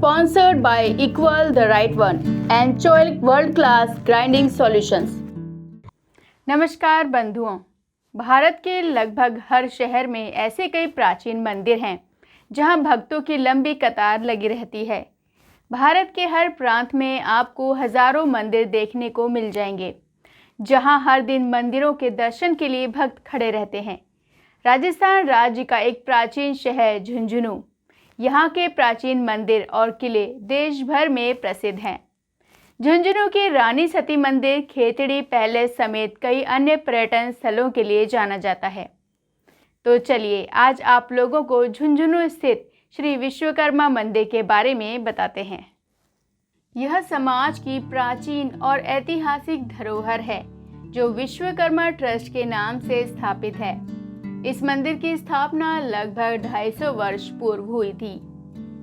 sponsored by Equal the Right One and Choice World Class Grinding Solutions। नमस्कार बंधुओं, भारत के लगभग हर शहर में ऐसे कई प्राचीन मंदिर हैं जहां भक्तों की लंबी कतार लगी रहती है। भारत के हर प्रांत में आपको हजारों मंदिर देखने को मिल जाएंगे, जहां हर दिन मंदिरों के दर्शन के लिए भक्त खड़े रहते हैं। राजस्थान राज्य का एक प्राचीन शहर झुंझुनू, यहाँ के प्राचीन मंदिर और किले देश भर में प्रसिद्ध हैं। झुंझुनू के रानी सती मंदिर, खेतड़ी पैलेस समेत कई अन्य पर्यटन स्थलों के लिए जाना जाता है। तो चलिए आज आप लोगों को झुंझुनू स्थित श्री विश्वकर्मा मंदिर के बारे में बताते हैं। यह समाज की प्राचीन और ऐतिहासिक धरोहर है जो विश्वकर्मा ट्रस्ट के नाम से स्थापित है। इस मंदिर की स्थापना लगभग 250 वर्ष पूर्व हुई थी।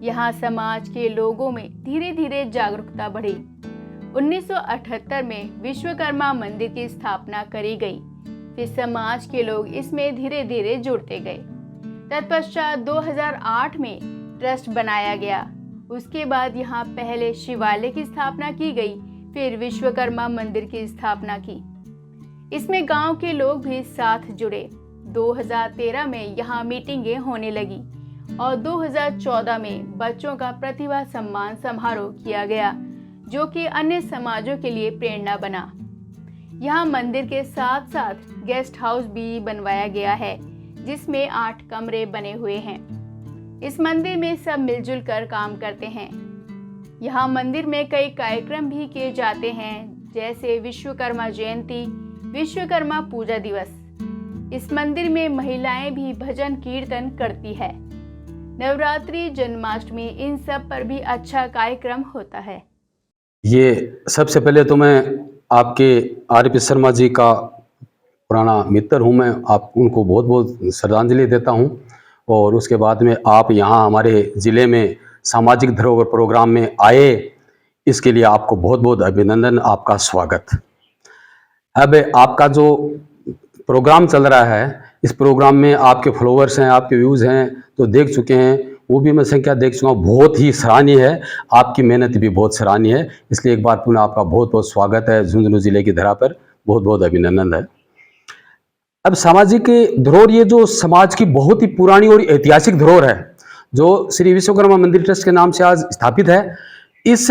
यहाँ समाज के लोगों में धीरे धीरे जागरूकता बढ़ी। 1978 में विश्वकर्मा मंदिर की स्थापना करी गई। फिर समाज के लोग इसमें धीरे धीरे जुड़ते गए। तत्पश्चात 2008 में ट्रस्ट बनाया गया। उसके बाद यहाँ पहले शिवालय की स्थापना की गई, फिर विश्वकर्मा मंदिर की स्थापना की। इसमें गांव के लोग भी साथ जुड़े। 2013 में यहाँ मीटिंगें होने लगी और 2014 में बच्चों का प्रतिभा सम्मान समारोह किया गया, जो कि अन्य समाजों के लिए प्रेरणा बना। यहाँ मंदिर के साथ साथ गेस्ट हाउस भी बनवाया गया है, जिसमें 8 कमरे बने हुए हैं। इस मंदिर में सब मिलजुल कर काम करते हैं। यहाँ मंदिर में कई कार्यक्रम भी किए जाते हैं, जैसे विश्वकर्मा जयंती, विश्वकर्मा पूजा दिवस। इस मंदिर में महिलाएं भी भजन कीर्तन करती है। नवरात्रि, जन्माष्टमी, इन सब पर भी अच्छा कार्यक्रम होता है। ये सबसे पहले तो मैं आपके आर.पी. शर्मा जी का पुराना मित्र हूँ। मैं आप उनको बहुत बहुत श्रद्धांजलि देता हूँ। और उसके बाद में आप यहाँ हमारे ज़िले में सामाजिक धरोहर प्रोग्राम में आए, इसके लिए आपको बहुत बहुत अभिनंदन, आपका स्वागत। अब आपका जो प्रोग्राम चल रहा है, इस प्रोग्राम में आपके फॉलोअर्स हैं, आपके व्यूज़ हैं, तो देख चुके हैं, वो भी मैं संख्या देख चुका हूँ। बहुत ही सराहनीय है, आपकी मेहनत भी बहुत सराहनीय है। इसलिए एक बार पुनः आपका बहुत बहुत स्वागत है। झुंझुनू जिले की धरा पर बहुत बहुत अभिनंदन है। अब सामाजिक धरोहर, ये जो समाज की बहुत ही पुरानी और ऐतिहासिक धरोहर है, जो श्री विश्वकर्मा मंदिर ट्रस्ट के नाम से आज स्थापित है। इस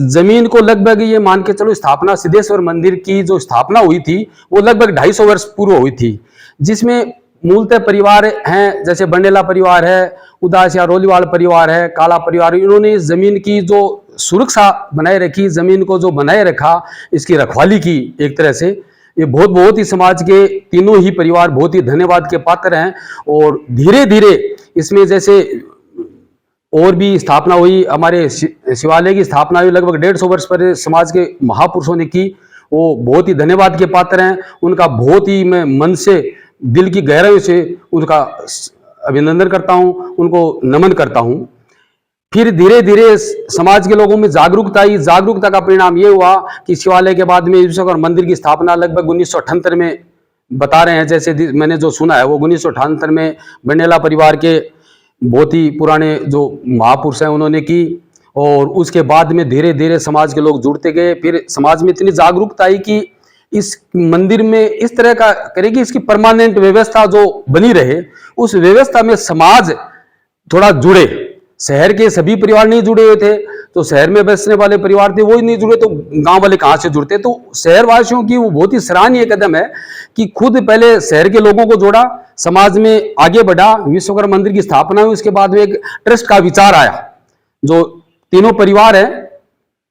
जमीन को लगभग ये मान के चलो, स्थापना सिद्धेश्वर मंदिर की जो स्थापना हुई थी वो लगभग 250 वर्ष पूर्व हुई थी, जिसमें मूलतः परिवार हैं, जैसे बंडेला परिवार है, उदास या रोलीवाल परिवार है, काला परिवार। इन्होंने इस जमीन की जो सुरक्षा बनाए रखी, जमीन को जो बनाए रखा, इसकी रखवाली की एक तरह से। ये बहुत ही समाज के तीनों ही परिवार बहुत ही धन्यवाद के पात्र हैं। और धीरे धीरे इसमें जैसे और भी स्थापना हुई, हमारे शिवालय की स्थापना हुई लगभग 150 वर्ष पर समाज के महापुरुषों ने की। वो बहुत ही धन्यवाद के पात्र हैं। उनका बहुत ही मैं मन से, दिल की गहराई से उनका अभिनंदन करता हूँ, उनको नमन करता हूँ। फिर धीरे धीरे समाज के लोगों में जागरूकता आई। जागरूकता का परिणाम ये हुआ कि शिवालय के बाद में विश्वकर्मा मंदिर की स्थापना लगभग 1978 में बता रहे हैं, जैसे मैंने जो सुना है वो 1978 में बंडेला परिवार के बहुत ही पुराने जो महापुरुष हैं उन्होंने की। और उसके बाद में धीरे धीरे समाज के लोग जुड़ते गए। फिर समाज में इतनी जागरूकता आई कि इस मंदिर में इस तरह का करेगी, इसकी परमानेंट व्यवस्था जो बनी रहे, उस व्यवस्था में समाज थोड़ा जुड़े। शहर के सभी परिवार नहीं जुड़े हुए थे, तो शहर में बसने वाले परिवार थे वो ही नहीं जुड़े, तो गांव वाले कहाँ से जुड़ते। तो शहरवासियों की वो बहुत ही सराहनीय कदम है कि खुद पहले शहर के लोगों को जोड़ा, समाज में आगे बढ़ा, विश्वकर्मा मंदिर की स्थापना हुई। उसके बाद में एक ट्रस्ट का विचार आया। जो तीनों परिवार है,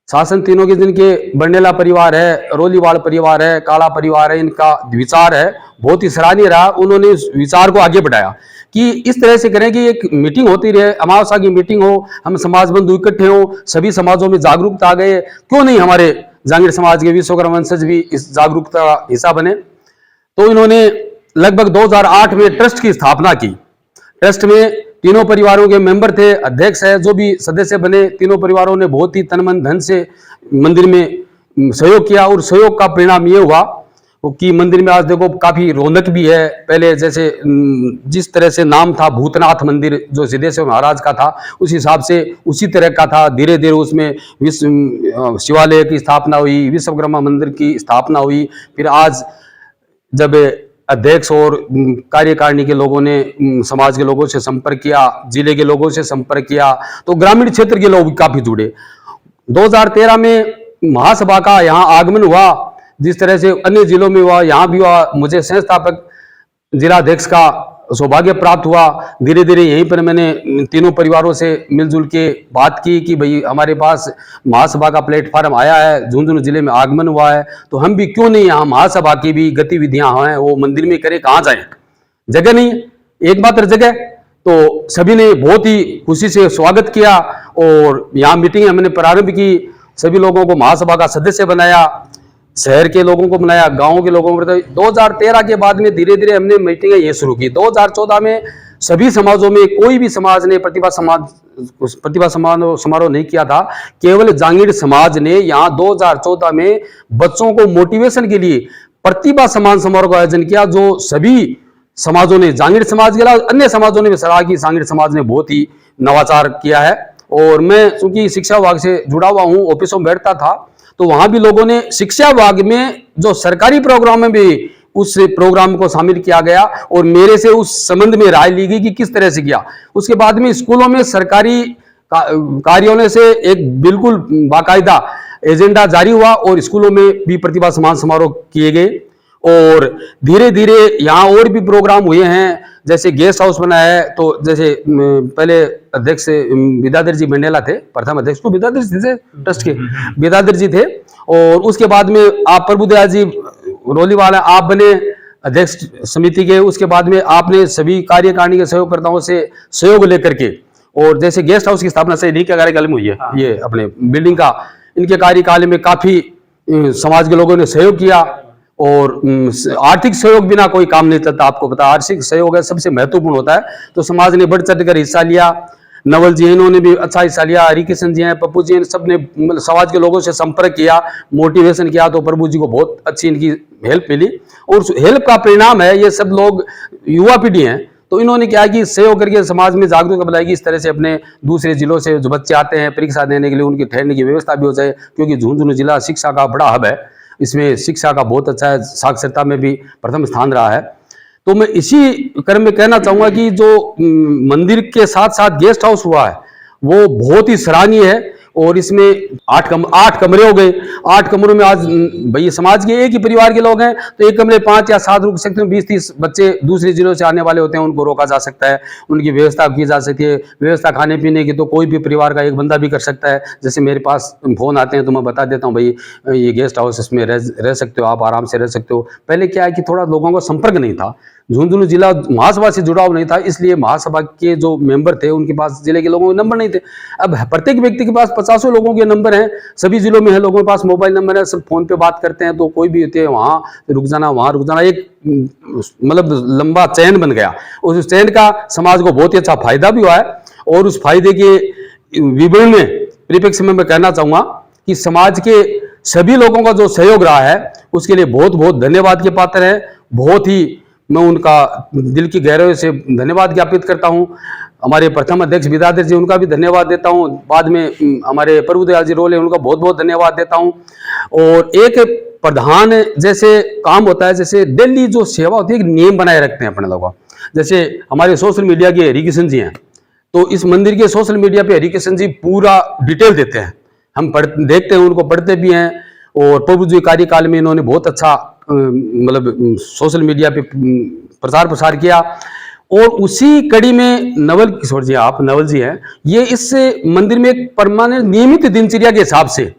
शासन तीनों के, जिनके बंडेला परिवार है, रोलीवाल परिवार है, काला परिवार है, इनका विचार है बहुत ही सराहनीय रहा। उन्होंने इस विचार को आगे बढ़ाया कि इस तरह से करें कि एक मीटिंग होती रहे, अमावस्या की मीटिंग हो, हम समाज बंधु इकट्ठे हो, सभी समाजों में जागरूकता आ गए, क्यों नहीं हमारे जांगीर समाज के विश्वकर्मा वंशज भी इस जागरूकता का हिस्सा बने। तो इन्होंने लगभग 2008 में ट्रस्ट की स्थापना की। ट्रस्ट में तीनों परिवारों के मेंबर थे, अध्यक्ष है, जो भी सदस्य बने, तीनों परिवारों ने बहुत ही तन मन धन से मंदिर में सहयोग किया। और सहयोग का परिणाम ये हुआ, कि मंदिर में आज देखो काफी रौनक भी है। पहले जैसे जिस तरह से नाम था भूतनाथ मंदिर जो सिद्धेश्वर महाराज का था, उस हिसाब से उसी तरह का था। धीरे धीरे उसमें विश्व शिवालय की स्थापना हुई, विश्वकर्मा मंदिर की स्थापना हुई। फिर आज जब अध्यक्ष और कार्यकारिणी के लोगों ने समाज के लोगों से संपर्क किया, जिले के लोगों से संपर्क किया, तो ग्रामीण क्षेत्र के लोग काफी जुड़े। 2013 में महासभा का यहाँ आगमन हुआ, जिस तरह से अन्य जिलों में हुआ यहाँ भी हुआ। मुझे संस्थापक जिलाध्यक्ष का सौभाग्य प्राप्त हुआ। धीरे धीरे यहीं पर मैंने तीनों परिवारों से मिलजुल के बात की कि भाई हमारे पास महासभा का प्लेटफार्म आया है, झुंझुनू जिले में आगमन हुआ है, तो हम भी क्यों नहीं यहाँ महासभा की भी गतिविधियां हैं वो मंदिर में करें, कहाँ जाए, जगह नहीं, एकमात्र जगह। तो सभी ने बहुत ही खुशी से स्वागत किया और यहाँ मीटिंग हमने प्रारंभ की। सभी लोगों को महासभा का सदस्य बनाया, शहर के लोगों को बनाया, गांव के लोगों को। 2013 के बाद में धीरे धीरे हमने मीटिंगें ये शुरू की। 2014 में सभी समाजों में कोई भी समाज ने प्रतिभा समारोह नहीं किया था। केवल जांगीड़ समाज ने यहाँ 2014 में बच्चों को मोटिवेशन के लिए प्रतिभा सम्मान समारोह का आयोजन किया, जो सभी समाजों ने, जांगीड़ समाज के अलावा अन्य समाजों ने भी सराहा कि जांगीड़ समाज ने बहुत ही नवाचार किया है। और मैं चूंकि शिक्षा विभाग से जुड़ा हुआ हूँ, ऑफिसों में बैठता था, तो वहां भी लोगों ने शिक्षा विभाग में जो सरकारी प्रोग्राम में भी उस प्रोग्राम को शामिल किया गया और मेरे से उस संबंध में राय ली गई कि किस तरह से किया। उसके बाद में स्कूलों में सरकारी कार्यालय से एक बिल्कुल बाकायदा एजेंडा जारी हुआ और स्कूलों में भी प्रतिभा सम्मान समारोह किए गए। और धीरे धीरे यहाँ और भी प्रोग्राम हुए हैं, जैसे गेस्ट हाउस बना है। तो जैसे पहले अध्यक्ष विद्याधर जी मंडेला थे, प्रथम अध्यक्ष तो विद्याधर जी थे, ट्रस्ट के विद्याधर जी थे। और उसके बाद में आप प्रभुदयाल जी रोलीवाला आप बने अध्यक्ष समिति के। उसके बाद में आपने सभी कार्यकारिणी के सहयोगकर्ताओं से सहयोग लेकर के, और जैसे गेस्ट हाउस की स्थापना से इन्हीं के कार्यकाल में हुई है, ये अपने बिल्डिंग का, इनके कार्यकाल में काफी समाज के लोगों ने सहयोग किया। और आर्थिक सहयोग बिना कोई काम नहीं चलता, आपको पता, आर्थिक सहयोग है सबसे महत्वपूर्ण होता है। तो समाज ने बढ़ चढ़ कर हिस्सा लिया। नवल जी इन्होंने भी अच्छा हिस्सा लिया, हरिकिशन जी हैं, पप्पू जी हैं, सब ने समाज के लोगों से संपर्क किया, मोटिवेशन किया। तो प्रभु जी को बहुत अच्छी इनकी हेल्प मिली और हेल्प का परिणाम है ये सब लोग युवा पीढ़ी हैं। तो इन्होंने क्या कि सहयोग करके समाज में जागरूकता बनाएगी। इस तरह से अपने दूसरे जिलों से जो बच्चे आते हैं परीक्षा देने के लिए, उनकी ठहरने की व्यवस्था भी हो जाए, क्योंकि झुंझुनू जिला शिक्षा का बड़ा हब है। इसमें शिक्षा का बहुत अच्छा है, साक्षरता में भी प्रथम स्थान रहा है। तो मैं इसी क्रम में कहना चाहूंगा कि जो मंदिर के साथ साथ गेस्ट हाउस हुआ है वो बहुत ही सराहनीय है। और इसमें 8 कमरे हो गए। 8 कमरों में आज भाई समाज के एक ही परिवार के लोग हैं तो एक कमरे 5 या 7 रुक सकते हैं। 20-30 बच्चे दूसरे जिलों से आने वाले होते हैं, उनको रोका जा सकता है, उनकी व्यवस्था की जा सकती है। व्यवस्था खाने पीने की तो कोई भी परिवार का एक बंदा भी कर सकता है। जैसे मेरे पास फोन आते हैं तो मैं बता देता हूँ भाई ये गेस्ट हाउस, इसमें रह सकते हो, आप आराम से रह सकते हो। पहले क्या है कि थोड़ा लोगों का संपर्क नहीं था, झुंझुनू जिला महासभा से जुड़ाव नहीं था, इसलिए महासभा के जो मेंबर थे उनके पास जिले के लोगों के नंबर नहीं थे। अब प्रत्येक व्यक्ति के पास 50 लोगों के नंबर हैं, सभी जिलों में है, लोगों के पास मोबाइल नंबर है, सब फोन पे बात करते हैं। तो कोई भी होते हैं वहाँ रुक जाना, वहाँ रुक जाना, एक मतलब लंबा चैन बन गया। उस चैन का समाज को बहुत ही अच्छा फायदा भी हुआ है। और उस फायदे के विवरण में परिप्रेक्ष्य में मैं कहना चाहूँगा कि समाज के सभी लोगों का जो सहयोग रहा है उसके लिए बहुत बहुत धन्यवाद के पात्र है। बहुत ही मैं उनका दिल की गहराई से धन्यवाद ज्ञापित करता हूं। हमारे प्रथम अध्यक्ष विद्याधर जी, उनका भी धन्यवाद देता हूं। बाद में हमारे प्रभुदयाल जी रोले, उनका बहुत बहुत धन्यवाद देता हूं। और एक प्रधान जैसे काम होता है, जैसे डेली जो सेवा होती है, एक नियम बनाए रखते हैं अपने लोग। जैसे हमारे सोशल मीडिया के हरिकिशन जी हैं, तो इस मंदिर के सोशल मीडिया पे हरिकिशन जी पूरा डिटेल देते हैं, हम देखते हैं, उनको पढ़ते भी हैं। और प्रभु जी कार्यकाल में इन्होंने बहुत अच्छा मतलब सोशल मीडिया पे प्रचार प्रसार किया। और उसी कड़ी में नवल किशोर जी, आप नवल जी हैं, ये इस मंदिर में एक परमानेंट नियमित दिनचर्या के हिसाब से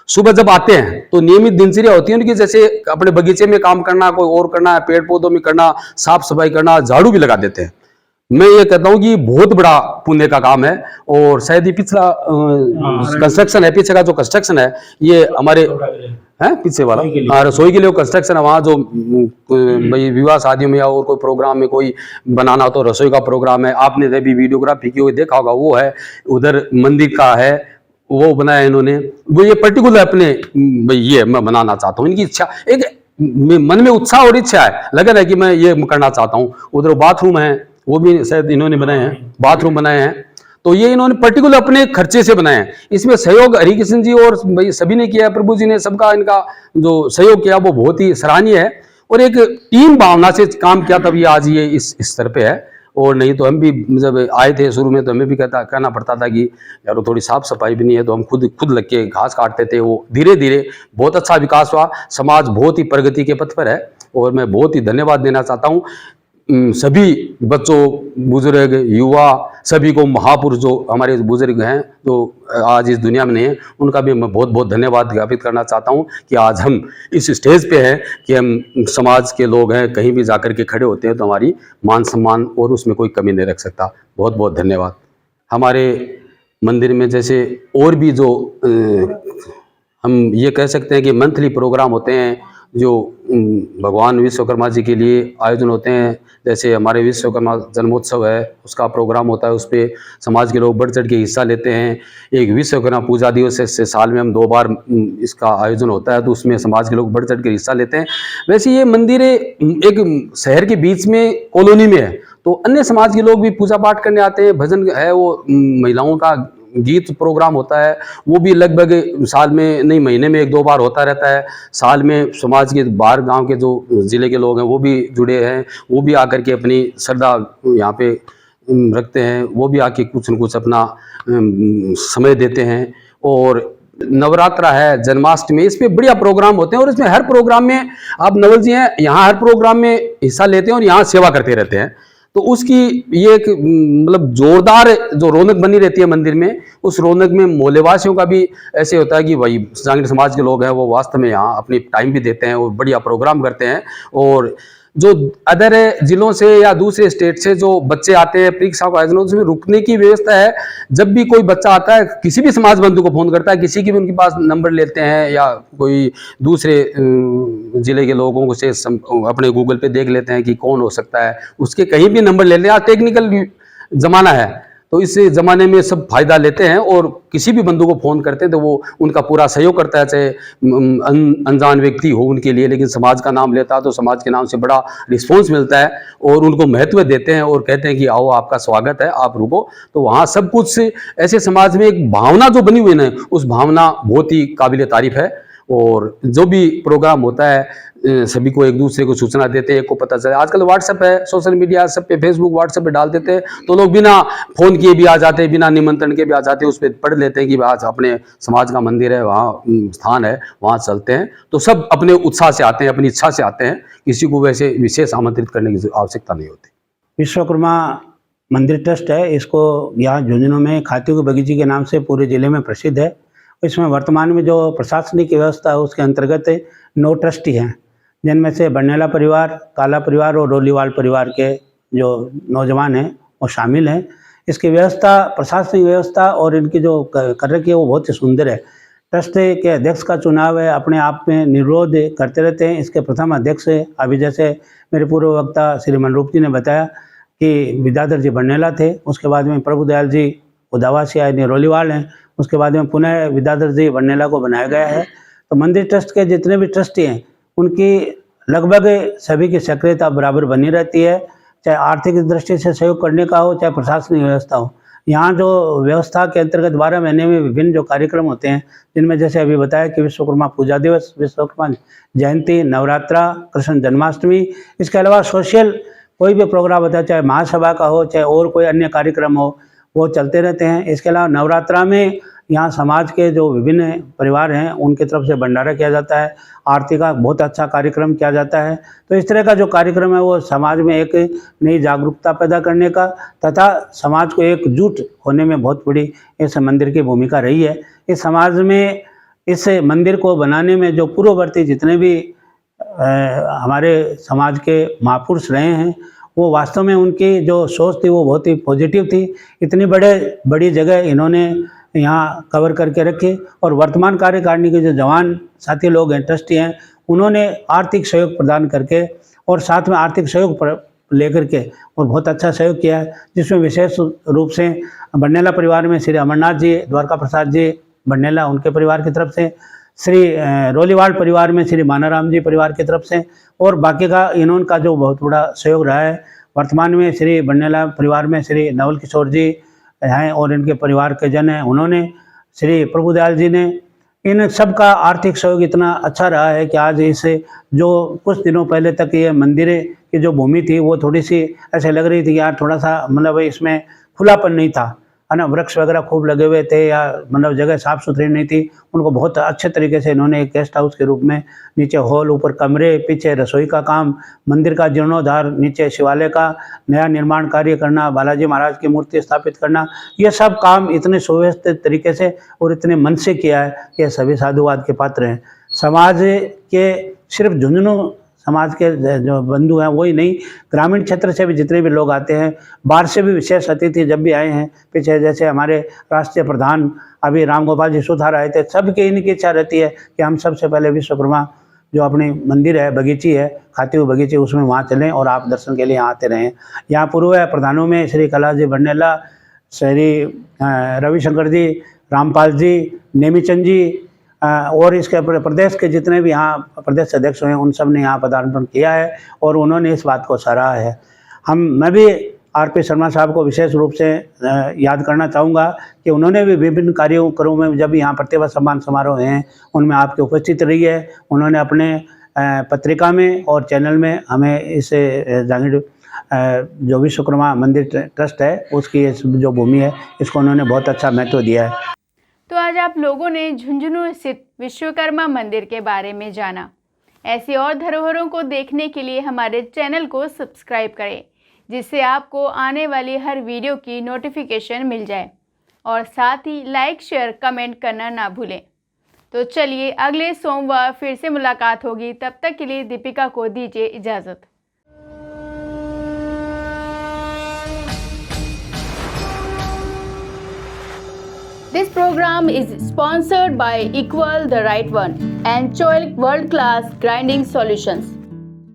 सुबह जब आते हैं तो नियमित दिनचर्या होती है उनकी, जैसे अपने बगीचे में काम करना, कोई और करना, पेड़ पौधों में करना, साफ सफाई करना, झाड़ू भी लगा देते हैं। मैं ये कहता हूँ कि बहुत बड़ा पुण्य का काम है। और शायद ये पिछला कंस्ट्रक्शन है, पीछे का जो कंस्ट्रक्शन है ये हमारे है पीछे वाला रसोई के लिए कंस्ट्रक्शन है। वहाँ जो भाई विवाह शादियों में या और कोई प्रोग्राम में कोई बनाना हो तो रसोई का प्रोग्राम है, आपने जब भी वीडियोग्राफी की हुई देखा होगा, वो है उधर मंदिर का है, वो बनाया इन्होंने। वो ये पर्टिकुलर अपने भाई ये मैं बनाना चाहता हूँ, इनकी इच्छा, एक मन में उत्साह और इच्छा है, लगन है कि मैं ये करना चाहता हूँ। उधर बाथरूम है, वो भी शायद इन्होंने बनाए हैं, बाथरूम बनाए हैं, तो ये इन्होंने पर्टिकुलर अपने खर्चे से बनाए हैं। इसमें सहयोग हरिकृष्ण जी और भाई सभी ने किया, प्रभु जी ने सबका इनका जो सहयोग किया वो बहुत ही सराहनीय है, और एक टीम भावना से काम किया, तब ये आज ये इस स्तर पे है। और नहीं तो हम भी जब आए थे शुरू में तो हमें भी कहना पड़ता था कि यार थोड़ी साफ सफाई भी नहीं है, तो हम खुद लग के घास काटते थे। वो धीरे धीरे बहुत अच्छा विकास हुआ, समाज बहुत ही प्रगति के पथ पर है। और मैं बहुत ही धन्यवाद देना चाहता हूँ सभी बच्चों, बुजुर्ग, युवा, सभी को, महापुरुष जो हमारे बुजुर्ग हैं जो आज इस दुनिया में नहीं है, उनका भी मैं बहुत बहुत धन्यवाद ज्ञापित करना चाहता हूं कि आज हम इस स्टेज पे हैं कि हम समाज के लोग हैं, कहीं भी जाकर के खड़े होते हैं तो हमारी मान सम्मान और उसमें कोई कमी नहीं रख सकता। बहुत बहुत धन्यवाद। हमारे मंदिर में जैसे और भी जो हम ये कह सकते हैं कि मंथली प्रोग्राम होते हैं जो भगवान विश्वकर्मा जी के लिए आयोजन होते हैं। जैसे हमारे विश्वकर्मा जन्मोत्सव है, उसका प्रोग्राम होता है, उस पर समाज के लोग बढ़ चढ़ के हिस्सा लेते हैं। एक विश्वकर्मा पूजा दिवस से साल में हम 2 बार इसका आयोजन होता है, तो उसमें समाज के लोग बढ़ चढ़ के हिस्सा लेते हैं। वैसे ये मंदिर एक शहर के बीच में कॉलोनी में है, तो अन्य समाज के लोग भी पूजा पाठ करने आते हैं। भजन है, वो महिलाओं का गीत प्रोग्राम होता है, वो भी लगभग साल में नहीं, महीने में 1-2 बार होता रहता है। साल में समाज के बाहर गांव के जो ज़िले के लोग हैं वो भी जुड़े हैं, वो भी आकर के अपनी श्रद्धा यहाँ पे रखते हैं, वो भी आके कुछ न कुछ अपना समय देते हैं। और नवरात्रा है, जन्माष्टमी, इस पे बढ़िया प्रोग्राम होते हैं। और इसमें हर प्रोग्राम में आप नवल जी हैं, यहाँ हर प्रोग्राम में हिस्सा लेते हैं और यहाँ सेवा करते रहते हैं, तो उसकी ये एक मतलब जोरदार जो रौनक बनी रहती है मंदिर में। उस रौनक में मोहल्लेवासियों का भी ऐसे होता है कि भाई जांगीर समाज के लोग हैं वो वास्तव में यहाँ अपनी टाइम भी देते हैं और बढ़िया प्रोग्राम करते हैं। और जो अदर जिलों से या दूसरे स्टेट से जो बच्चे आते हैं परीक्षा का आयोजन, उसमें रुकने की व्यवस्था है। जब भी कोई बच्चा आता है, किसी भी समाज बंधु को फोन करता है, किसी की भी उनके पास नंबर लेते हैं या कोई दूसरे जिले के लोगों से अपने गूगल पे देख लेते हैं कि कौन हो सकता है, उसके कहीं भी नंबर ले लें। आज टेक्निकल जमाना है, तो इस ज़माने में सब फायदा लेते हैं और किसी भी बंधु को फ़ोन करते हैं तो वो उनका पूरा सहयोग करता है, चाहे अनजान व्यक्ति हो उनके लिए, लेकिन समाज का नाम लेता है तो समाज के नाम से बड़ा रिस्पॉन्स मिलता है और उनको महत्व देते हैं और कहते हैं कि आओ, आपका स्वागत है, आप रुको। तो वहाँ सब कुछ ऐसे समाज में एक भावना जो बनी हुई है ना, उस भावना बहुत ही काबिल तारीफ है। और जो भी प्रोग्राम होता है सभी को एक दूसरे को सूचना देते हैं, एक को पता चला। आजकल व्हाट्सएप है, सोशल मीडिया सब पे, फेसबुक व्हाट्सएप पे डाल देते हैं, तो लोग बिना फ़ोन किए भी आ जाते हैं, बिना निमंत्रण के भी आ जाते हैं। उस पर पढ़ लेते हैं कि आज अपने समाज का मंदिर है, वहाँ स्थान है, वहाँ चलते हैं। तो सब अपने उत्साह से आते हैं, अपनी इच्छा से आते हैं, किसी को वैसे विशेष आमंत्रित करने की आवश्यकता नहीं होती। विश्वकर्मा मंदिर ट्रस्ट है, इसको यहाँ झुंझुनू में खातियों के बगीचे के नाम से पूरे ज़िले में प्रसिद्ध है। इसमें वर्तमान में जो प्रशासनिक व्यवस्था है उसके अंतर्गत 9 ट्रस्टी हैं, जिनमें से बरनेला परिवार, काला परिवार और रोलीवाल परिवार के जो नौजवान हैं वो शामिल हैं। इसकी व्यवस्था, प्रशासनिक व्यवस्था और इनकी जो कर रखी है वो बहुत ही सुंदर है। ट्रस्ट के अध्यक्ष का चुनाव है अपने आप में निर्विरोध करते रहते हैं। इसके प्रथम अध्यक्ष अभी जैसे मेरे पूर्व वक्ता श्री मनरूप जी ने बताया कि विद्याधर जी बरनेला थे, उसके बाद में प्रभुदयाल जी उदावासी यानी रोलीवाल हैं, उसके बाद में पुनः विद्याधर जी बरनेला को बनाया गया है। तो मंदिर ट्रस्ट के जितने भी ट्रस्टी हैं उनकी लगभग सभी की सक्रियता बराबर बनी रहती है, चाहे आर्थिक दृष्टि से सहयोग करने का हो, चाहे प्रशासनिक व्यवस्था हो। यहाँ जो व्यवस्था के अंतर्गत 12 महीने में विभिन्न जो कार्यक्रम होते हैं, जिनमें जैसे अभी बताया कि विश्वकर्मा पूजा दिवस, विश्वकर्मा जयंती, नवरात्रा, कृष्ण जन्माष्टमी, इसके अलावा सोशल कोई भी प्रोग्राम होता है, चाहे महासभा का हो, चाहे और कोई अन्य कार्यक्रम हो, वो चलते रहते हैं। इसके अलावा नवरात्रा में यहाँ समाज के जो विभिन्न परिवार हैं उनकी तरफ से भंडारा किया जाता है, आरती का बहुत अच्छा कार्यक्रम किया जाता है। तो इस तरह का जो कार्यक्रम है वो समाज में एक नई जागरूकता पैदा करने का तथा समाज को एकजुट होने में बहुत बड़ी इस मंदिर की भूमिका रही है। इस समाज में इस मंदिर को बनाने में जो पूर्ववर्ती जितने भी हमारे समाज के महापुरुष रहे हैं, वो वास्तव में उनकी जो सोच थी वो बहुत ही पॉजिटिव थी। इतनी बड़ी जगह इन्होंने यहाँ कवर करके रखी और वर्तमान कार्यकारिणी के जो जवान साथी लोग हैं, ट्रस्टी हैं, उन्होंने आर्थिक सहयोग प्रदान करके और साथ में आर्थिक सहयोग लेकर के और बहुत अच्छा सहयोग किया है, जिसमें विशेष रूप से बरनेला परिवार में श्री अमरनाथ जी, द्वारका प्रसाद जी बरनेला, उनके परिवार की तरफ से, श्री रोलीवाल परिवार में श्री मानाराम जी परिवार की तरफ से, और बाकी का इन्होंने जो बहुत बड़ा सहयोग रहा है। वर्तमान में श्री बन्नेला परिवार में श्री नवल किशोर जी हैं और इनके परिवार के जन हैं। उन्होंने, श्री प्रभुदयाल जी ने, इन सब का आर्थिक सहयोग इतना अच्छा रहा है कि आज इसे जो कुछ दिनों पहले तक ये मंदिर की जो भूमि थी वो थोड़ी सी ऐसे लग रही थी कि यार थोड़ा सा मतलब इसमें खुलापन नहीं था, है ना, वृक्ष वगैरह खूब लगे हुए थे या मतलब जगह साफ़ सुथरी नहीं थी। उनको बहुत अच्छे तरीके से इन्होंने एक गेस्ट हाउस के रूप में नीचे हॉल, ऊपर कमरे, पीछे रसोई का काम, मंदिर का जीर्णोद्धार, नीचे शिवालय का नया निर्माण कार्य करना, बालाजी महाराज की मूर्ति स्थापित करना, ये सब काम इतने सुव्यवस्थित तरीके से और इतने मन से किया है कि ये सभी साधुवाद के पात्र हैं। समाज के सिर्फ झुंझुनू समाज के जो बंधु हैं वही नहीं, ग्रामीण क्षेत्र से भी जितने भी लोग आते हैं, बाहर से भी विशेष अतिथि जब भी आए हैं, पीछे जैसे हमारे राष्ट्रीय प्रधान अभी राम गोपाल जी सुधार आए थे, सबके इनकी इच्छा रहती है कि हम सबसे पहले विश्वकर्मा जो अपनी मंदिर है, बगीची है, खाती हुई बगीची, उसमें वहाँ चलें और आप दर्शन के लिए आते रहें। यहाँ पूर्व प्रधानों में श्री कैलाश जी बन्नेला, श्री रविशंकर जी, रामपाल जी, नेमीचंद जी और इसके प्रदेश के जितने भी यहाँ प्रदेश अध्यक्ष हैं उन सब ने यहाँ पदार्पण किया है और उन्होंने इस बात को सराहा है। मैं भी आर.पी. शर्मा साहब को विशेष रूप से याद करना चाहूँगा कि उन्होंने भी विभिन्न कार्यक्रमों में जब यहाँ प्रतिभा सम्मान समारोह हैं उनमें आपकी उपस्थित रही है। उन्होंने अपने पत्रिका में और चैनल में हमें इस जांगीर जो विश्वकर्मा मंदिर ट्रस्ट है उसकी जो भूमि है इसको उन्होंने बहुत अच्छा महत्व दिया है। तो आज आप लोगों ने झुंझुनू स्थित विश्वकर्मा मंदिर के बारे में जाना। ऐसी और धरोहरों को देखने के लिए हमारे चैनल को सब्सक्राइब करें, जिससे आपको आने वाली हर वीडियो की नोटिफिकेशन मिल जाए, और साथ ही लाइक, शेयर, कमेंट करना ना भूलें। तो चलिए अगले सोमवार फिर से मुलाकात होगी। तब तक के लिए दीपिका को दीजिए इजाज़त। This program is sponsored by Equal the Right One and Choilik World Class Grinding Solutions.